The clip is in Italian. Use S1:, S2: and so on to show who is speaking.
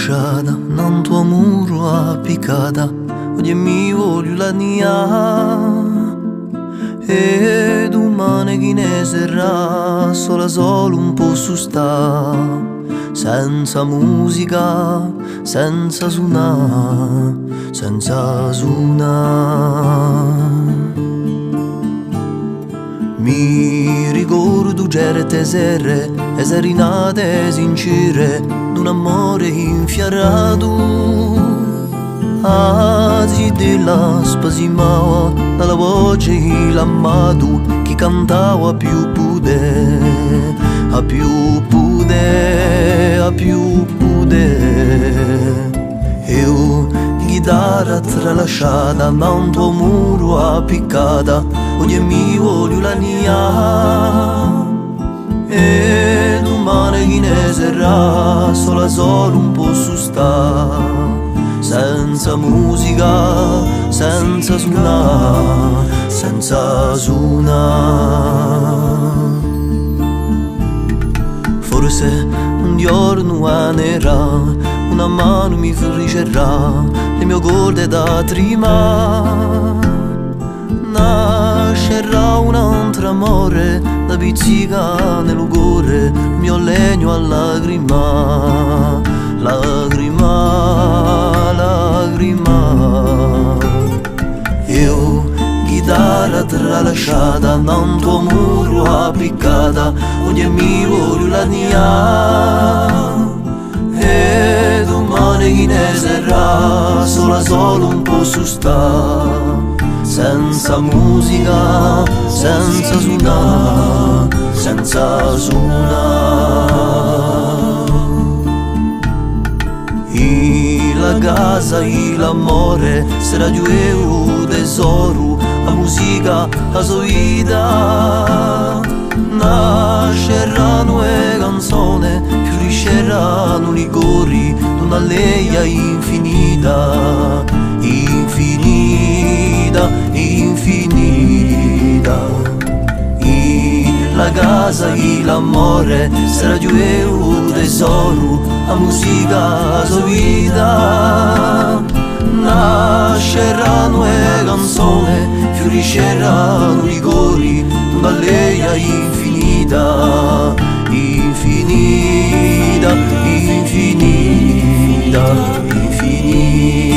S1: lasciata, non tuo muro appicata, oggi mi voglio la nia. E domani chi ne sarà, solo un po' su sta, senza musica, senza suonare, senza suonare. Mi ricordo certe sere e serenate sincere d'un amore infiarato. Azi della spasimava dalla voce l'amato che cantava più pude, a più pude, a più pude. Io chitarra tralasciata, non tuo muro appiccata, oggi mi voglio la nia. E domani chi ne sarà, solo un po' su sta, senza musica, senza suonare, senza suonare. Forse un giorno anerà, una mano mi friscerà, le mie corde da trima. Nascerà un altro amore, da pizzica nel cuore, il mio legno a lacrima, lacrima, lacrima. Io chitarra tralasciata, non tuo muro appiccata, oggi mi voglio la nia. E domani chi ne sarà, solo un po' su sta, senza musica, senza suonare, senza suonare. E la casa e l'amore sarà giù un tesoro, la musica, la sua vita. Nasceranno le canzoni, fiorisceranno i cori d'una leia infinita, infinita, infinita. E la casa e l'amore sarà giù un tesoro, la musica, la sua vita. Nasceranno le canzoni, fiorisceranno i cori d'una leia infinita, infinita, infinita, infinita.